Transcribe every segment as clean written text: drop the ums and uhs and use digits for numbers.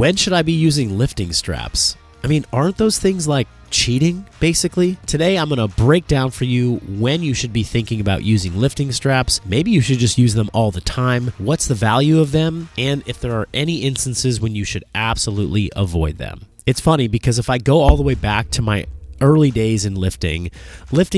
When should I be using lifting straps? I mean, aren't those things like cheating, basically? Today, I'm going to break down for you when you should be thinking about using lifting straps. Maybe you should just use them all the time. What's the value of them? And if there are any instances when you should absolutely avoid them. It's funny because if I go all the way back to my early days in lifting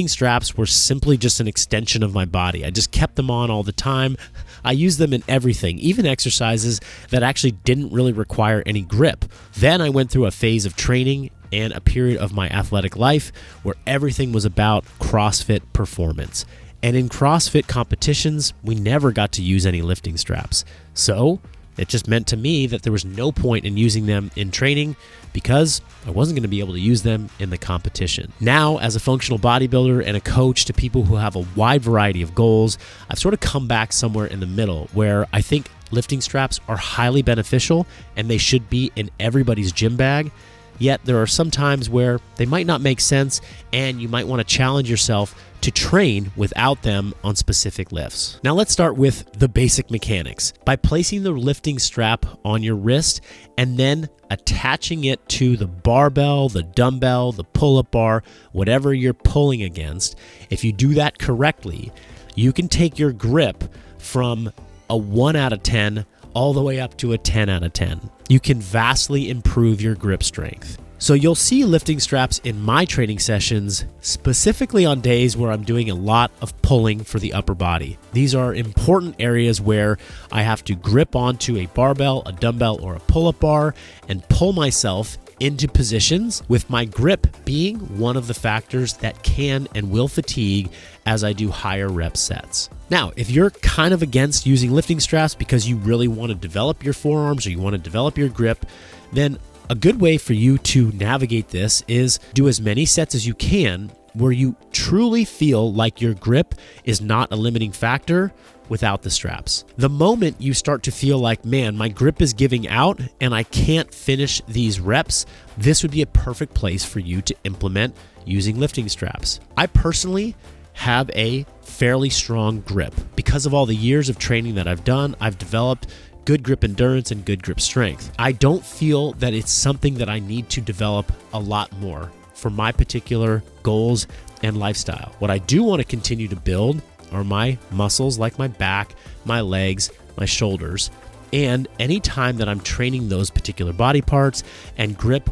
straps were simply just an extension of my body. I just kept them on all the time. I used them in everything, even exercises that actually didn't really require any grip. Then I went through a phase of training and a period of my athletic life where everything was about CrossFit performance. And in CrossFit competitions, we never got to use any lifting straps. So it just meant to me that there was no point in using them in training because I wasn't going to be able to use them in the competition. Now, as a functional bodybuilder and a coach to people who have a wide variety of goals, I've sort of come back somewhere in the middle where I think lifting straps are highly beneficial and they should be in everybody's gym bag. Yet there are some times where they might not make sense and you might want to challenge yourself to train without them on specific lifts. Now let's start with the basic mechanics. By placing the lifting strap on your wrist and then attaching it to the barbell, the dumbbell, the pull-up bar, whatever you're pulling against, if you do that correctly, you can take your grip from a 1 out of 10 all the way up to a 10 out of 10. You can vastly improve your grip strength. So you'll see lifting straps in my training sessions, specifically on days where I'm doing a lot of pulling for the upper body. These are important areas where I have to grip onto a barbell, a dumbbell, or a pull-up bar and pull myself into positions, with my grip being one of the factors that can and will fatigue as I do higher rep sets. Now, if you're kind of against using lifting straps because you really want to develop your forearms or you want to develop your grip, then a good way for you to navigate this is do as many sets as you can where you truly feel like your grip is not a limiting factor without the straps. The moment you start to feel like, man, my grip is giving out and I can't finish these reps, this would be a perfect place for you to implement using lifting straps. I personally have a fairly strong grip. Because of all the years of training that I've done, I've developed good grip endurance and good grip strength. I don't feel that it's something that I need to develop a lot more for my particular goals and lifestyle. What I do want to continue to build are my muscles like my back, my legs, my shoulders. And anytime that I'm training those particular body parts and grip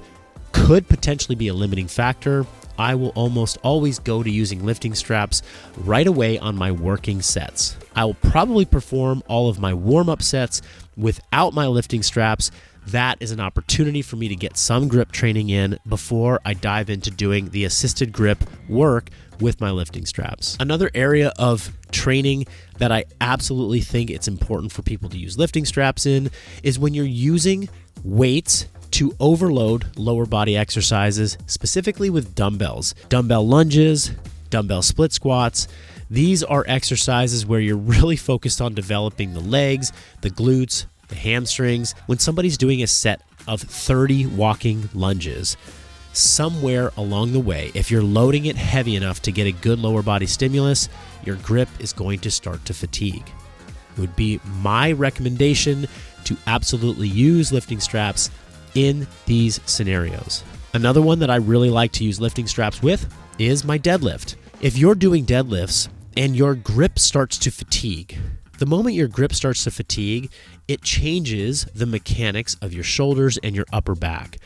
could potentially be a limiting factor, I will almost always go to using lifting straps right away on my working sets. I will probably perform all of my warm-up sets without my lifting straps. That is an opportunity for me to get some grip training in before I dive into doing the assisted grip work with my lifting straps. Another area of training that I absolutely think it's important for people to use lifting straps in is when you're using weights to overload lower body exercises, specifically with dumbbells. Dumbbell lunges, dumbbell split squats. These are exercises where you're really focused on developing the legs, the glutes, the hamstrings. When somebody's doing a set of 30 walking lunges, somewhere along the way, if you're loading it heavy enough to get a good lower body stimulus, your grip is going to start to fatigue. It would be my recommendation to absolutely use lifting straps in these scenarios. Another one that I really like to use lifting straps with is my deadlift. If you're doing deadlifts and your grip starts to fatigue, the moment your grip starts to fatigue, it changes the mechanics of your shoulders and your upper back.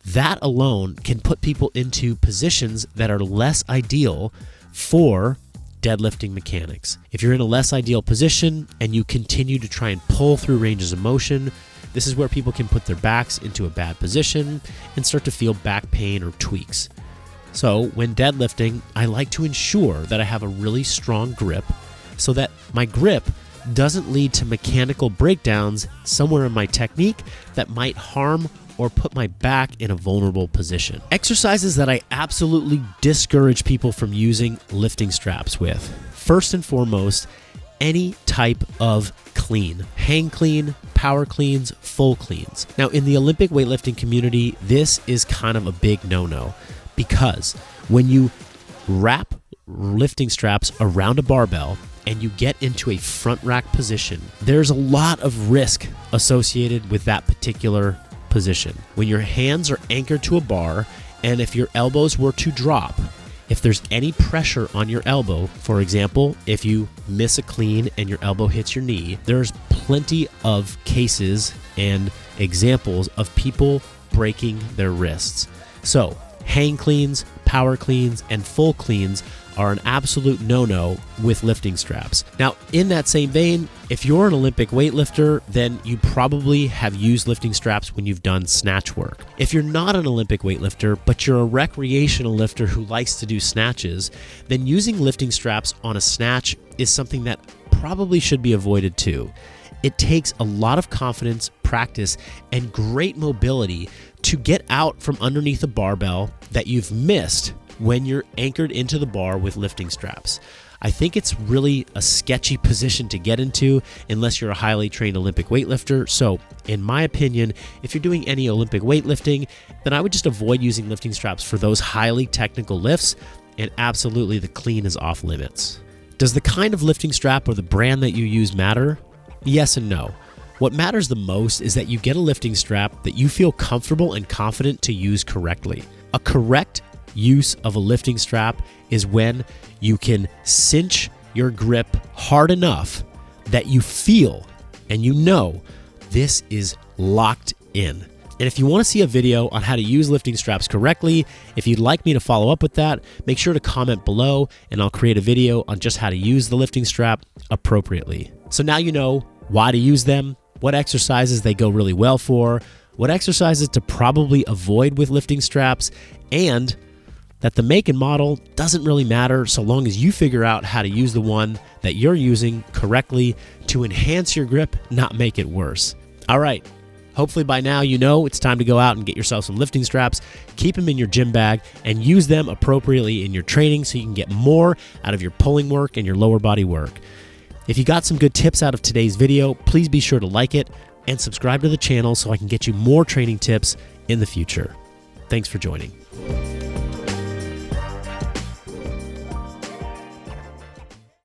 That alone can put people into positions that are less ideal for deadlifting mechanics. If you're in a less ideal position and you continue to try and pull through ranges of motion, this is where people can put their backs into a bad position and start to feel back pain or tweaks. So when deadlifting, I like to ensure that I have a really strong grip so that my grip doesn't lead to mechanical breakdowns somewhere in my technique that might harm or put my back in a vulnerable position. Exercises that I absolutely discourage people from using lifting straps with. First and foremost, any type of clean. Hang clean, power cleans, full cleans. Now, in the Olympic weightlifting community, this is kind of a big no-no because when you wrap lifting straps around a barbell and you get into a front rack position, there's a lot of risk associated with that particular position, when your hands are anchored to a bar, and if your elbows were to drop, if there's any pressure on your elbow, for example, if you miss a clean and your elbow hits your knee, there's plenty of cases and examples of people breaking their wrists. So hang cleans, power cleans, and full cleans are an absolute no-no with lifting straps. Now, in that same vein, if you're an Olympic weightlifter, then you probably have used lifting straps when you've done snatch work. If you're not an Olympic weightlifter, but you're a recreational lifter who likes to do snatches, then using lifting straps on a snatch is something that probably should be avoided too. It takes a lot of confidence, practice, and great mobility to get out from underneath a barbell that you've missed when you're anchored into the bar with lifting straps. I think it's really a sketchy position to get into unless you're a highly trained Olympic weightlifter. So in my opinion, if you're doing any Olympic weightlifting, then I would just avoid using lifting straps for those highly technical lifts, and absolutely the clean is off limits. Does the kind of lifting strap or the brand that you use matter? Yes and no. What matters the most is that you get a lifting strap that you feel comfortable and confident to use correctly. A correct use of a lifting strap is when you can cinch your grip hard enough that you feel and you know this is locked in. And if you want to see a video on how to use lifting straps correctly, if you'd like me to follow up with that, make sure to comment below and I'll create a video on just how to use the lifting strap appropriately. So now you know why to use them, what exercises they go really well for, what exercises to probably avoid with lifting straps, and that the make and model doesn't really matter so long as you figure out how to use the one that you're using correctly to enhance your grip, not make it worse. All right, hopefully by now you know it's time to go out and get yourself some lifting straps, keep them in your gym bag, and use them appropriately in your training so you can get more out of your pulling work and your lower body work. If you got some good tips out of today's video, please be sure to like it and subscribe to the channel so I can get you more training tips in the future. Thanks for joining.